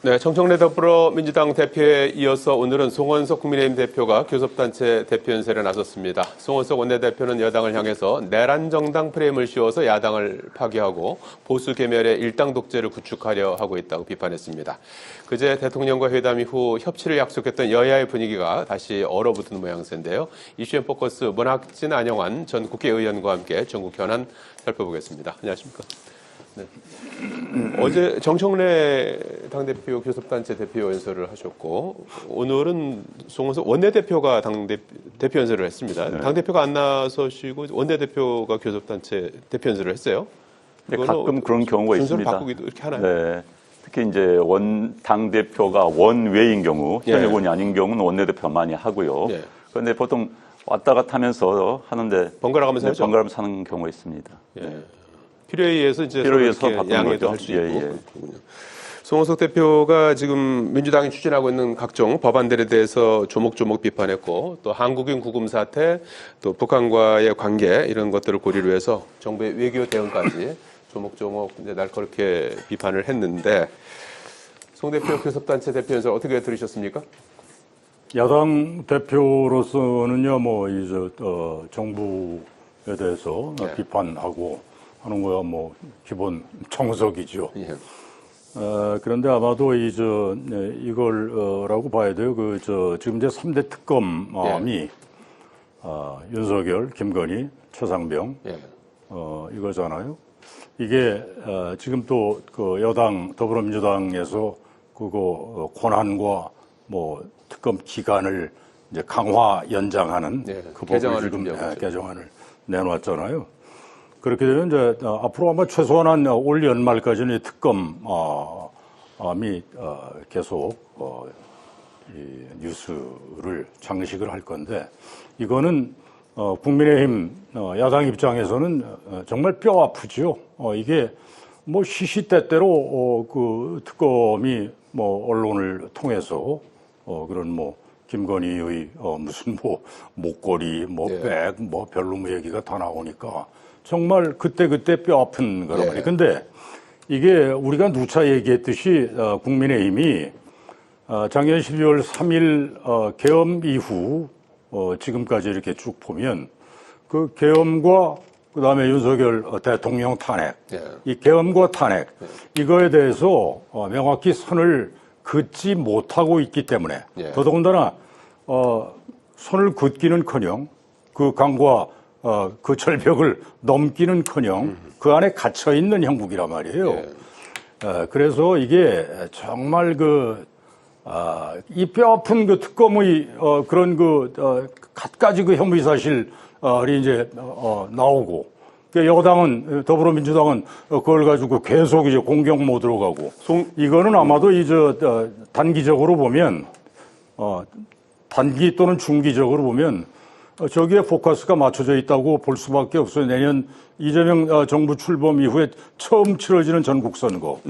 네, 정청래 더불어민주당 대표에 이어서 오늘은 송원석 국민의힘 대표가 교섭단체 대표연설에 나섰습니다. 송원석 원내대표는 여당을 향해서 내란 정당 프레임을 씌워서 야당을 파괴하고 보수 계멸의 일당 독재를 구축하려 하고 있다고 비판했습니다. 그제 대통령과 회담 이후 협치를 약속했던 여야의 분위기가 다시 얼어붙은 모양새인데요. 이슈앤 포커스 문학진 안영환 전 국회의원과 함께 전국 현안 살펴보겠습니다. 안녕하십니까? 네. 어제 정청래 당대표 교섭단체 대표 연설을 하셨고 오늘은 송원석 원내대표가 대표 연설을 했습니다. 네. 당대표가 안 나서시고 원내대표가 교섭단체 대표 연설을 했어요. 네, 가끔 그런 경우가 있습니다. 바꾸기도 이렇게 하나요? 네. 특히 이제 당대표가 원외인 경우, 현역원이 아닌 경우는 원내대표 많이 하고요. 그런데 보통 왔다 갔다 하면서 하는데 번갈아 가면서 하죠? 번갈아 가면서 하는 경우가 있습니다. 네. 필요에 의해서 이제 양해도 할 수 있고. 송원석 대표가 지금 민주당이 추진하고 있는 각종 법안들에 대해서 조목조목 비판했고 또 한국인 구금 사태, 또 북한과의 관계 이런 것들을 고리로 해서 정부의 외교 대응까지 조목조목 이제 날카롭게 비판을 했는데 송 대표 교섭단체 대표 연설 어떻게 들으셨습니까? 야당 대표로서는요, 정부에 대해서 비판하고 하는 거야 기본 정석이죠. 그런데 아마도 이걸라고 봐야 돼요. 지금 이제 3대 특검이 윤석열, 김건희, 최상병 이거잖아요. 이게 지금 또 그 여당 더불어민주당에서 그거 권한과 특검 기간을 이제 강화 연장하는 그 법을 지금 개정안을 내놓았잖아요. 그렇게 되면 이제 앞으로 아마 최소한 올 연말까지는 특검이 계속 이 뉴스를 장식을 할 건데 이거는 국민의힘 야당 입장에서는 정말 뼈 아프죠. 이게 시시때때로 그 특검이 언론을 통해서 그런 김건희의 무슨 목걸이, 백, 별로 얘기가 다 나오니까 정말 그때그때 뼈 아픈 거란 말이에요. 근데 이게 우리가 누차 얘기했듯이 국민의힘이 작년 12월 3일 계엄 이후 지금까지 이렇게 쭉 보면 그 계엄과 그다음에 윤석열 대통령 탄핵, 이 계엄과 탄핵 이거에 대해서 명확히 선을 긋지 못하고 있기 때문에 더더군다나 선을 긋기는커녕 그 강과 그 절벽을 넘기는커녕 그 안에 갇혀 있는 형국이란 말이에요. 그래서 이게 정말 이 뼈아픈 그 특검의 그런 갖가지 그 혐의 사실이 이제 나오고 여당은 더불어민주당은 그걸 가지고 계속 이제 공격 모드로 가고 이거는 아마도 단기적으로 보면 단기 또는 중기적으로 보면 저기에 포커스가 맞춰져 있다고 볼 수밖에 없어요. 내년 이재명 정부 출범 이후에 처음 치러지는 전국 선거.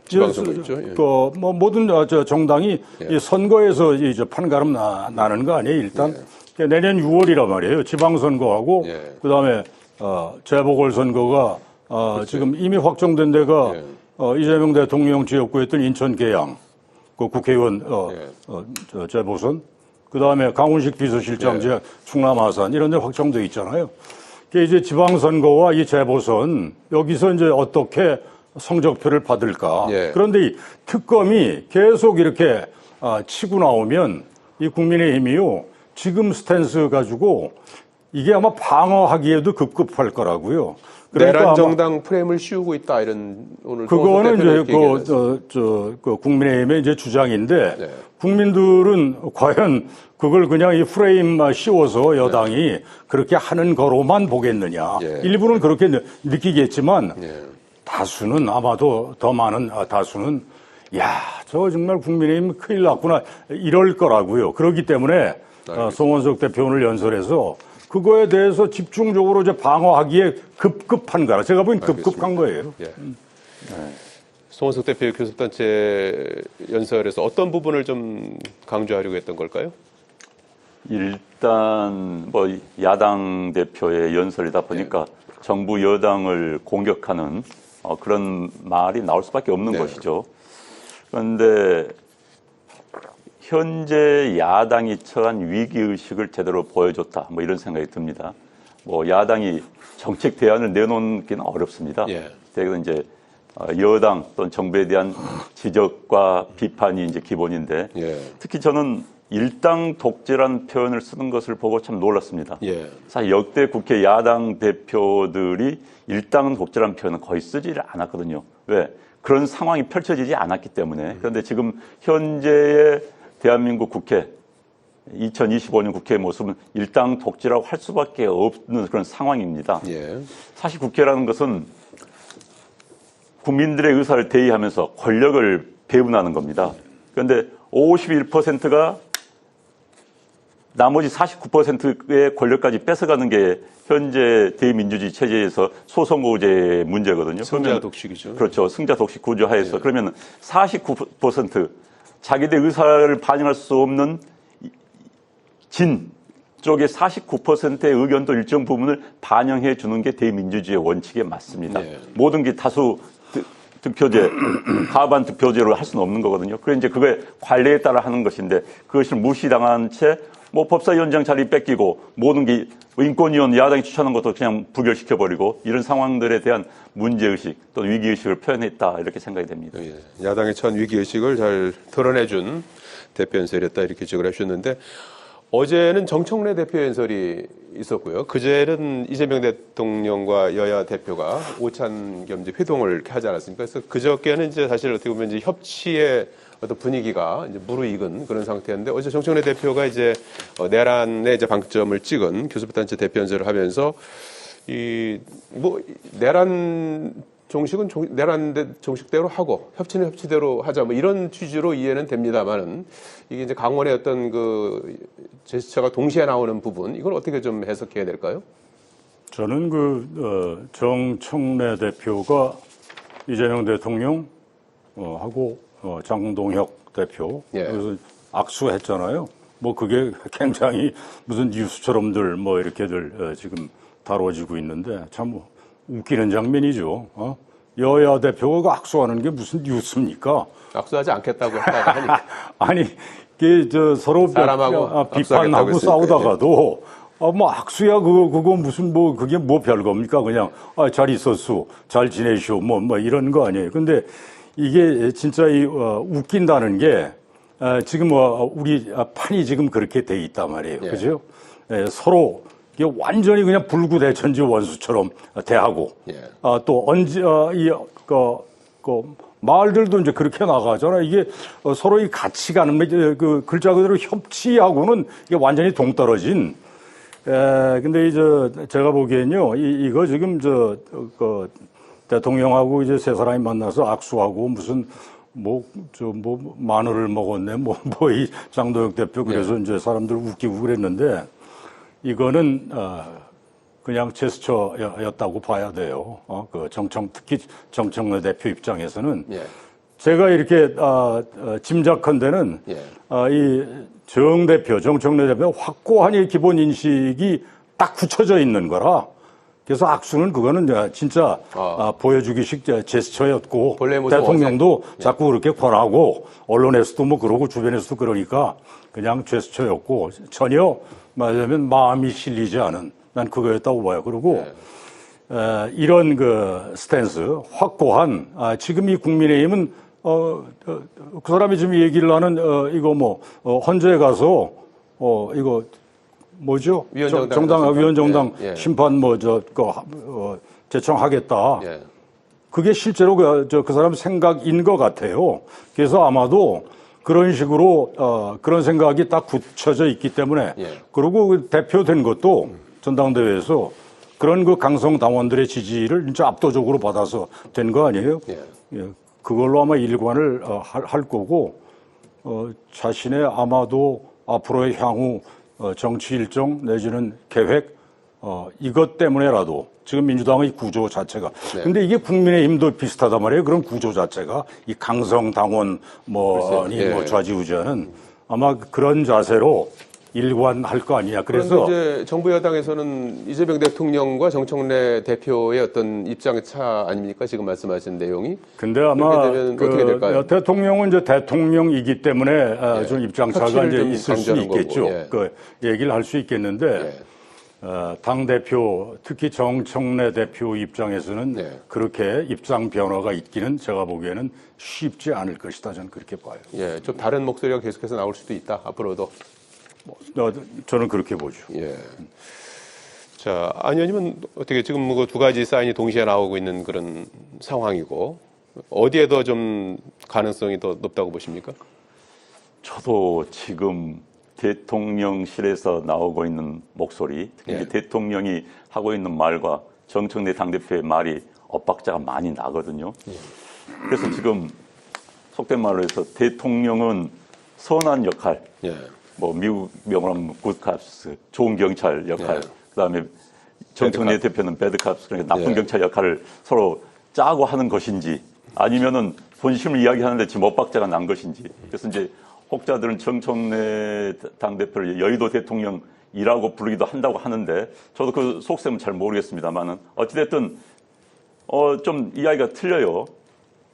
지방선거 있죠. 모든 정당이 이 선거에서 이제 판가름 나는 거 아니에요. 일단 내년 6월이란 말이에요. 지방선거하고 그다음에 재보궐선거가 지금 이미 확정된 데가 이재명 대통령 지역구였던 인천 계양 그 국회의원 재보선. 그 다음에 강훈식 비서실장 지역 충남 아산 이런 데 확정돼 있잖아요. 이제 지방선거와 이 재보선 여기서 이제 어떻게 성적표를 받을까. 그런데 이 특검이 계속 이렇게 치고 나오면 이 국민의힘이요 지금 스탠스 가지고 이게 아마 방어하기에도 급급할 거라고요. 그러니까 내란 정당 프레임을 씌우고 있다 이런 오늘 그거는 이제 국민의힘의 이제 주장인데 국민들은 과연 그걸 그냥 이 프레임 씌워서 여당이 그렇게 하는 거로만 보겠느냐. 일부는 그렇게 느끼겠지만 다수는 아마도 더 많은 다수는 저 정말 국민의힘 큰일 났구나 이럴 거라고요. 그렇기 때문에 송원석 대표 오늘 연설에서 그거에 대해서 집중적으로 이제 방어하기에 급급한 거라. 제가 보기엔 급급한 거예요. 송원석 대표의 교섭단체 연설에서 어떤 부분을 좀 강조하려고 했던 걸까요? 일단 야당 대표의 연설이다 보니까 정부 여당을 공격하는 그런 말이 나올 수밖에 없는 것이죠. 그런데 현재 야당이 처한 위기의식을 제대로 보여줬다. 뭐 이런 생각이 듭니다. 뭐 야당이 정책 대안을 내놓기는 어렵습니다. 예. 대개 이제 여당 또는 정부에 대한 지적과 비판이 이제 기본인데 예. 특히 저는 일당 독재라는 표현을 쓰는 것을 보고 참 놀랐습니다. 예. 사실 역대 국회 야당 대표들이 일당 독재라는 표현은 거의 쓰지를 않았거든요. 왜? 그런 상황이 펼쳐지지 않았기 때문에. 그런데 지금 현재의 대한민국 국회 2025년 국회의 모습은 일당 독재라고 할 수밖에 없는 그런 상황입니다. 예. 사실 국회라는 것은 국민들의 의사를 대의하면서 권력을 배분하는 겁니다. 그런데 51%가 나머지 49%의 권력까지 뺏어가는 게 현재 대민주주의 체제에서 소선거제의 문제거든요. 승자 독식이죠. 그렇죠. 승자 독식 구조 하에서. 예. 그러면 49% 자기들 의사를 반영할 수 없는 진 쪽의 49%의 의견도 일정 부분을 반영해 주는 게 대민주주의의 원칙에 맞습니다. 예. 모든 게 다수 득표제, 과반 득표제로 할 수는 없는 거거든요. 그래 이제 그거에 관례에 따라 하는 것인데 그것을 무시당한 채 뭐 법사위원장 자리 뺏기고 모든 게 인권위원 야당이 추천한 것도 그냥 부결시켜버리고 이런 상황들에 대한 문제의식 또는 위기의식을 표현했다 이렇게 생각이 됩니다. 예. 야당의 처한 위기의식을 잘 드러내준 대표 연설이었다 이렇게 지적을 해주셨는데 어제는 정청래 대표 연설이 있었고요. 그제는 이재명 대통령과 여야 대표가 오찬 겸 회동을 하지 않았습니까? 그래서 그저께는 이제 사실 어떻게 보면 이제 협치의 어떤 분위기가 이제 무르익은 그런 상태였는데 어제 정청래 대표가 이제 내란에 이제 방점을 찍은 교섭단체 대표 연설을 하면서 내란 종식은 내란 종식대로 하고 협치는 협치대로 하자 뭐 이런 취지로 이해는 됩니다만은 이게 이제 강원의 어떤 그 제스처가 동시에 나오는 부분 이걸 어떻게 좀 해석해야 될까요? 저는 정청래 대표가 이재명 대통령 하고 장동혁 대표 예. 그래서 악수했잖아요. 뭐 그게 굉장히 무슨 뉴스처럼들 뭐 이렇게들 지금 다뤄지고 있는데 참 웃기는 장면이죠. 여야 대표가 악수하는 게 무슨 뉴스입니까? 악수하지 않겠다고 했다가 하니까. 아니, 서로 비판하고 싸우다가도 뭐 악수야 그거 무슨 뭐 그게 뭐 별겁니까? 그냥 잘 있었소, 잘 지내시오 뭐 이런 거 아니에요. 근데 이게 진짜 웃긴다는 게 지금 우리 판이 지금 그렇게 돼 있단 말이에요. 예. 그죠? 서로 이게 완전히 그냥 불구대천지 원수처럼 대하고, 예. 또 말들도 이제 그렇게 나가잖아. 이게 서로 이 같이 가는 그 글자 그대로 협치하고는 이게 완전히 동떨어진. 근데 제가 보기엔요, 이거 지금 대통령하고 이제 세 사람이 만나서 악수하고 무슨 마늘을 먹었네, 이 장도혁 대표 그래서 예. 이제 사람들 웃기고 그랬는데. 이거는 그냥 제스처였다고 봐야 돼요. 특히 정청래 대표 입장에서는 예. 제가 이렇게 짐작한 데는 이 정청래 대표 확고한 기본 인식이 딱 굳혀져 있는 거라. 그래서 악수는 그거는 진짜 보여주기식 제스처였고 대통령도 자꾸 그렇게 권하고 언론에서도 뭐 그러고 주변에서도 그러니까 그냥 제스처였고 전혀 말하자면 마음이 실리지 않은 난 그거였다고 봐요. 그리고 이런 그 스탠스 확고한 지금 이 국민의힘은 그 사람이 지금 얘기를 하는 이거 헌재에 가서 이거 뭐죠? 위원정당 심판 제청하겠다. 예. 그게 실제로 그 사람 생각인 것 같아요. 그래서 아마도 그런 식으로 그런 생각이 딱 굳혀져 있기 때문에 그리고 대표된 것도 전당대회에서 그런 그 강성 당원들의 지지를 진짜 압도적으로 받아서 된 거 아니에요? 그걸로 아마 일관을 할 거고 자신의 아마도 앞으로의 향후 정치 일정 내지는 계획 이것 때문에라도 지금 민주당의 구조 자체가 근데 이게 국민의힘도 비슷하단 말이에요. 그런 구조 자체가 이 강성 당원 좌지우지하는 아마 그런 자세로 일관할 거 아니냐. 그런데 그래서 이제 정부 여당에서는 이재명 대통령과 정청래 대표의 어떤 입장 차 아닙니까? 지금 말씀하신 내용이. 근데 아마 그렇게 되면 어떻게 될까요? 대통령은 이제 대통령이기 때문에 좀 입장차가 협치를 이제 좀 있을 수 강조하는 있겠죠. 거고, 예. 그 얘기를 할 수 있겠는데 당 대표 특히 정청래 대표 입장에서는 네. 그렇게 입장 변화가 있기는 제가 보기에는 쉽지 않을 것이다. 저는 그렇게 봐요. 예, 좀 다른 목소리가 계속해서 나올 수도 있다. 앞으로도. 저는 그렇게 보죠. 예. 자, 안 의원님은 어떻게 지금 뭐 두 가지 사인이 동시에 나오고 있는 그런 상황이고 어디에 더 좀 가능성이 더 높다고 보십니까? 저도 지금 대통령실에서 나오고 있는 목소리, 특히 예. 대통령이 하고 있는 말과 정청래 당대표의 말이 엇박자가 많이 나거든요. 그래서 지금 속된 말로 해서 대통령은 선한 역할, 예. 뭐 미국 명으로 하면 굿캅스, 좋은 경찰 역할, 예. 그다음에 정청래 배드캅. 대표는 배드캅스, 그러니까 나쁜 예. 경찰 역할을 서로 짜고 하는 것인지 아니면은 본심을 이야기하는데 지금 엇박자가 난 것인지. 그래서 이제 혹자들은 정청래 당대표를 여의도 대통령이라고 부르기도 한다고 하는데 저도 그 속셈은 잘 모르겠습니다만은 어찌됐든 좀 이야기가 틀려요.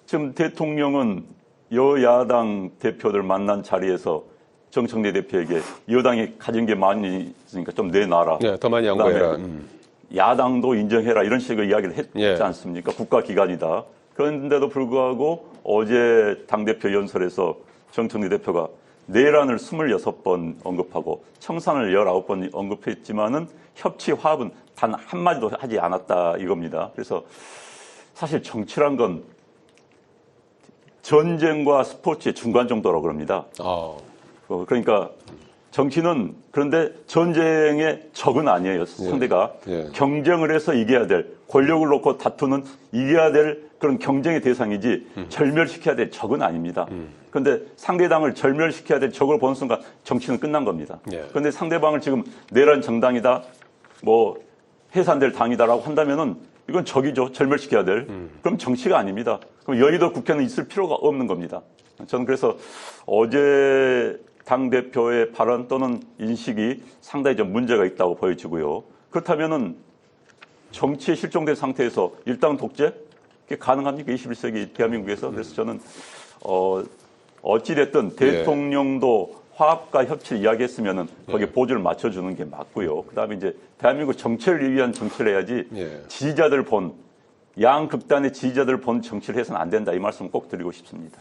지금 대통령은 여야당 대표들 만난 자리에서 정청래 대표에게 여당이 가진 게 많이 있으니까 좀 내놔라. 예, 더 많이 양보해라. 그다음에 야당도 인정해라 이런 식의 이야기를 했지 예. 않습니까? 국가기관이다. 그런데도 불구하고 어제 당대표 연설에서 정청래 대표가 내란을 26번 언급하고 청산을 19번 언급했지만은 협치 화합은 단 한마디도 하지 않았다 이겁니다. 그래서 사실 정치란 건 전쟁과 스포츠의 중간 정도라고 그럽니다. 그러니까 정치는 그런데 전쟁의 적은 아니에요. 상대가 예. 경쟁을 해서 이겨야 될 권력을 놓고 다투는 이겨야 될 그런 경쟁의 대상이지 절멸시켜야 될 적은 아닙니다. 그런데 상대당을 절멸시켜야 될 적을 보는 순간 정치는 끝난 겁니다. 예. 그런데 상대방을 지금 내란 정당이다, 뭐 해산될 당이다라고 한다면은 이건 적이죠. 절멸시켜야 될. 그럼 정치가 아닙니다. 그럼 여의도 국회는 있을 필요가 없는 겁니다. 저는 그래서 어제 당대표의 발언 또는 인식이 상당히 좀 문제가 있다고 보여지고요. 그렇다면은 정치에 실종된 상태에서 일당 독재? 그게 가능합니까? 21세기 대한민국에서. 그래서 저는, 어찌됐든 대통령도 화합과 협치를 이야기했으면은 거기에 보조를 맞춰주는 게 맞고요. 그 다음에 이제 대한민국 정체를 위한 정치를 해야지 지지자들 본, 양극단의 지지자들 본 정치를 해서는 안 된다. 이 말씀 꼭 드리고 싶습니다.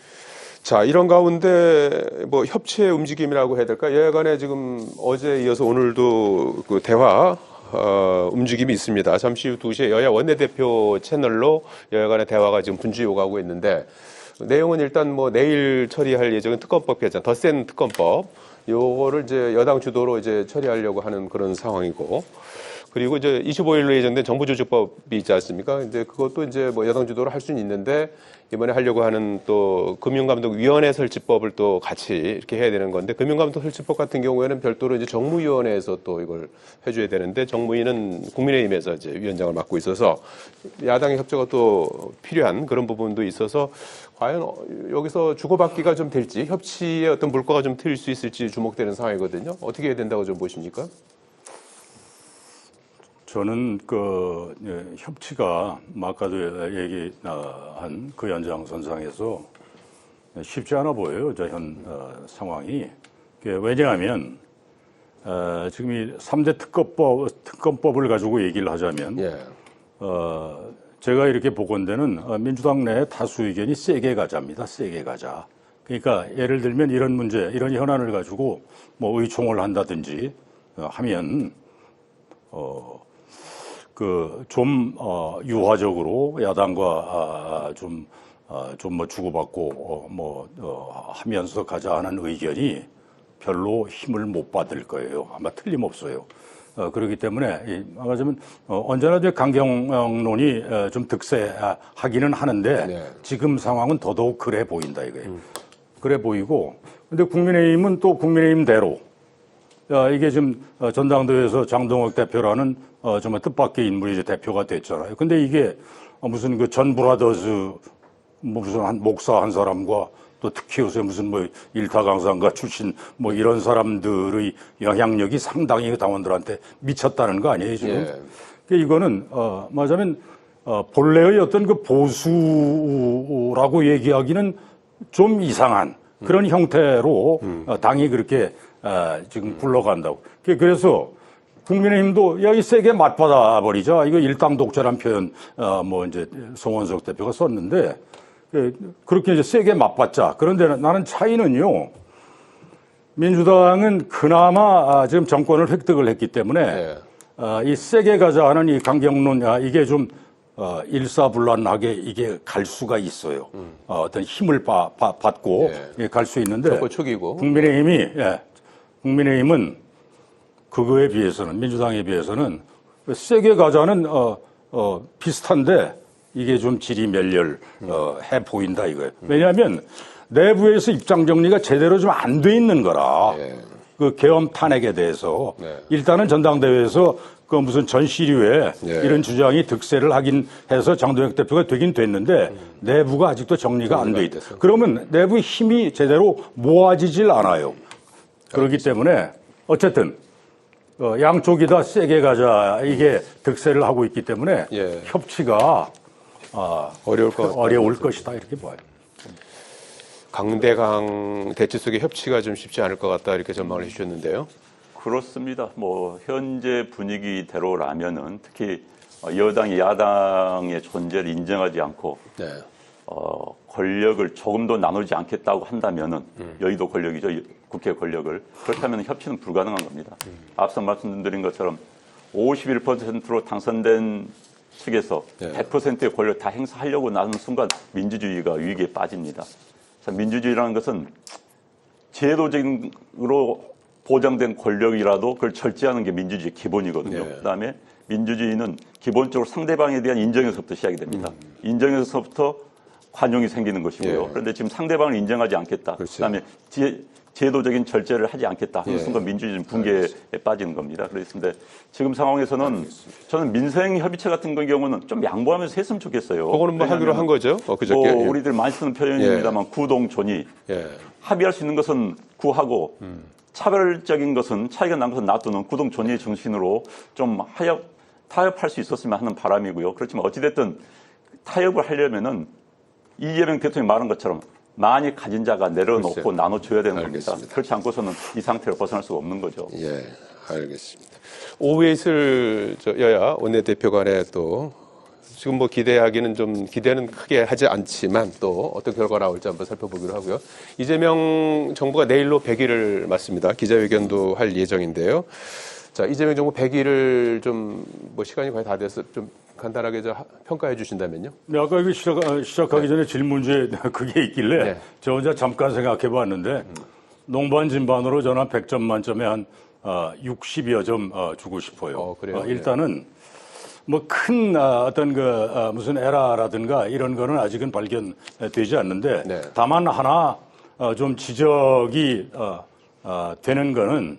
자, 이런 가운데 뭐 협치의 움직임이라고 해야 될까? 여야 간에 지금 어제 이어서 오늘도 그 대화 움직임이 있습니다. 잠시 후 2시에 여야 원내대표 채널로 여야 간의 대화가 지금 분주히 오가고 있는데 내용은 일단 뭐 내일 처리할 예정인 특검법 개정, 더 센 특검법 요거를 이제 여당 주도로 이제 처리하려고 하는 그런 상황이고 그리고 이제 25일로 예정된 정부조직법이 있지 않습니까? 이제 그것도 이제 뭐 여당 주도로 할 수는 있는데 이번에 하려고 하는 또 금융감독위원회 설치법을 또 같이 이렇게 해야 되는 건데 금융감독 설치법 같은 경우에는 별도로 이제 정무위원회에서 또 이걸 해줘야 되는데 정무위는 국민의힘에서 이제 위원장을 맡고 있어서 야당의 협조가 또 필요한 그런 부분도 있어서 과연 여기서 주고받기가 좀 될지 협치의 어떤 물꼬가 좀 트일 수 있을지 주목되는 상황이거든요. 어떻게 해야 된다고 좀 보십니까? 저는 협치가 아까도 얘기한 그 연장선상에서 쉽지 않아 보여요. 저 현 상황이. 왜냐하면 지금 이 3대 특검법을 가지고 얘기를 하자면 제가 이렇게 보건대는 민주당 내 다수 의견이 세게 가자입니다. 세게 가자. 그러니까 예를 들면 이런 문제, 이런 현안을 가지고 뭐 의총을 한다든지 하면 좀 유화적으로 야당과 좀 뭐 주고받고 하면서 가자 하는 의견이 별로 힘을 못 받을 거예요. 아마 틀림없어요. 그렇기 때문에 말하자면 언제나 이제 강경론이 좀 득세하기는 하는데 지금 상황은 더더욱 그래 보인다 이거예요. 그래 보이고 근데 국민의힘은 또 국민의힘대로 이게 지금 전당대회에서 장동혁 대표라는 정말 뜻밖의 인물이 이제 대표가 됐잖아요. 근데 이게 무슨 그 전 브라더즈 무슨 한 목사 한 사람과 또 특히 요새 무슨 뭐 일타강사인가 출신 뭐 이런 사람들의 영향력이 상당히 당원들한테 미쳤다는 거 아니에요, 지금? 예. 그러니까 이거는, 말하자면, 본래의 어떤 그 보수라고 얘기하기는 좀 이상한 그런 형태로 당이 그렇게 지금 굴러간다고. 그래서 국민의힘도 야, 이 세게 맞받아 버리자. 이거 일당 독재란 표현, 뭐 이제 송원석 대표가 썼는데, 그렇게 이제 세게 맞받자. 그런데 나는 차이는요, 민주당은 그나마 지금 정권을 획득을 했기 때문에, 이 세게 가자 하는 이 강경론, 이게 좀, 일사불란하게 이게 갈 수가 있어요. 어떤 힘을 받고 갈 수 있는데, 정권 초기고. 국민의힘은 그거에 비해서는, 민주당에 비해서는 세게 가자는, 비슷한데 이게 좀 질이 멸렬해 보인다 이거예요. 왜냐하면 내부에서 입장 정리가 제대로 좀 안 돼 있는 거라. 그 계엄 탄핵에 대해서 일단은 전당대회에서 그 무슨 전시류에 이런 주장이 득세를 하긴 해서 장동혁 대표가 되긴 됐는데 내부가 아직도 정리가 안 돼 있다. 그러면 내부 힘이 제대로 모아지질 않아요. 그렇기 때문에 어쨌든 양쪽이 다 세게 가자 이게 득세를 하고 있기 때문에 협치가 어려울 것이다 이렇게 봐요. 강대강 대치 속의 협치가 좀 쉽지 않을 것 같다 이렇게 전망을 해주셨는데요. 그렇습니다. 뭐 현재 분위기대로라면은 특히 여당이 야당의 존재를 인정하지 않고 권력을 조금도 나누지 않겠다고 한다면은 여의도 권력이죠. 국회 권력을. 그렇다면 협치는 불가능한 겁니다. 앞서 말씀드린 것처럼 51%로 당선된 측에서 100%의 권력을 다 행사하려고 나는 순간 민주주의가 위기에 빠집니다. 민주주의라는 것은 제도적으로 보장된 권력이라도 그걸 절제하는 게 민주주의의 기본이거든요. 그다음에 민주주의는 기본적으로 상대방에 대한 인정에서부터 시작이 됩니다. 인정에서부터 관용이 생기는 것이고요. 그런데 지금 상대방을 인정하지 않겠다. 그다음에 제도적인 절제를 하지 않겠다 하는 순간 민주주의는 붕괴에 빠지는 겁니다. 그렇습니다. 지금 상황에서는 저는 민생협의체 같은 경우는 좀 양보하면서 했으면 좋겠어요. 그거는 뭐 하기로 한 거죠? 그저께. 우리들 많이 쓰는 표현입니다만 구동존의. 합의할 수 있는 것은 구하고 차별적인 것은 차이가 난 것은 놔두는 구동존의의 정신으로 좀 타협할 수 있었으면 하는 바람이고요. 그렇지만 어찌됐든 타협을 하려면은 이재명 대통령이 말한 것처럼 많이 가진 자가 내려놓고 나눠줘야 되는 겁니다. 그렇지 않고서는 이 상태로 벗어날 수가 없는 거죠. 예, 알겠습니다. 오후에 있을 여야 원내대표 간에 또 지금 뭐 기대하기는 좀 기대는 크게 하지 않지만 또 어떤 결과가 나올지 한번 살펴보기로 하고요. 이재명 정부가 내일로 100일을 맞습니다. 기자회견도 할 예정인데요. 자, 이재명 정부 100일을 좀 뭐 시간이 거의 다 돼서 좀 간단하게 평가해 주신다면요. 네, 아까 이거 시작하기 전에 질문지에 그게 있길래 저 혼자 잠깐 생각해 봤는데 농반 진반으로 저는 한 100점 만점에 한 60여 점 주고 싶어요. 그래요? 일단은 뭐 큰 어떤 그 무슨 에라라든가 이런 거는 아직은 발견되지 않는데 다만 하나 좀 지적이 되는 거는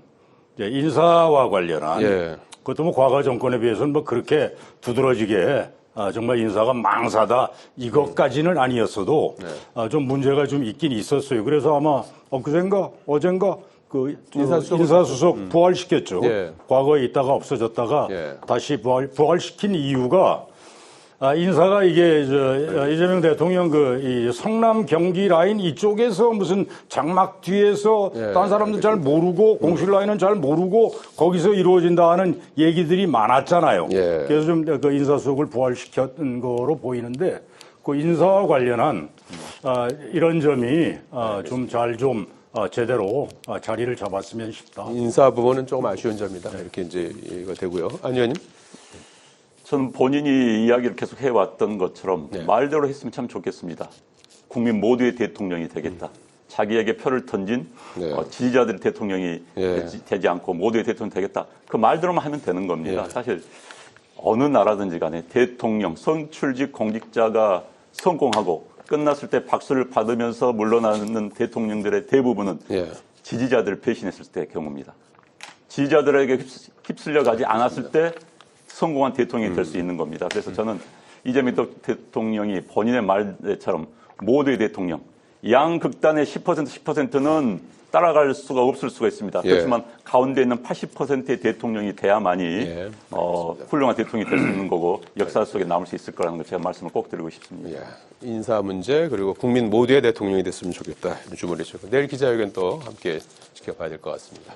이제 인사와 관련한 그것도 뭐 과거 정권에 비해서는 뭐 그렇게 두드러지게 정말 인사가 망사다 이것까지는 아니었어도 좀 문제가 좀 있긴 있었어요. 그래서 아마 엊그젠가 어젠가 그 인사수석 부활시켰죠. 과거에 있다가 없어졌다가 다시 부활시킨 이유가 인사가 이게 이재명 대통령 이 성남 경기 라인 이쪽에서 무슨 장막 뒤에서 다른 사람들 잘 모르고 공실 라인은 잘 모르고 거기서 이루어진다는 얘기들이 많았잖아요. 그래서 좀 그 인사수석을 부활시켰던 거로 보이는데 그 인사와 관련한 이런 점이 좀 잘 좀 제대로 자리를 잡았으면 싶다. 인사 부분은 조금 아쉬운 점이다. 이렇게 이제 얘기가 되고요. 안 의원님? 저는 본인이 이야기를 계속 해왔던 것처럼 말대로 했으면 참 좋겠습니다. 국민 모두의 대통령이 되겠다. 자기에게 표를 던진 지지자들의 대통령이 되지 않고 모두의 대통령이 되겠다. 그 말대로만 하면 되는 겁니다. 사실 어느 나라든지 간에 대통령, 선출직 공직자가 성공하고 끝났을 때 박수를 받으면서 물러나는 대통령들의 대부분은 지지자들을 배신했을 때의 경우입니다. 지지자들에게 휩쓸려 가지 않았을 때 성공한 대통령이 될 수 있는 겁니다. 그래서 저는 이재명 대통령이 본인의 말처럼 모두의 대통령, 양극단의 10%는 따라갈 수가 없을 수가 있습니다. 예. 그렇지만 가운데 있는 80%의 대통령이 돼야만이 예, 훌륭한 대통령이 될 수 있는 거고 역사 속에 남을 수 있을 거라는 걸 제가 말씀을 꼭 드리고 싶습니다. 예, 인사 문제 그리고 국민 모두의 대통령이 됐으면 좋겠다. 이런 주문이죠. 내일 기자회견 또 함께 지켜봐야 될 것 같습니다.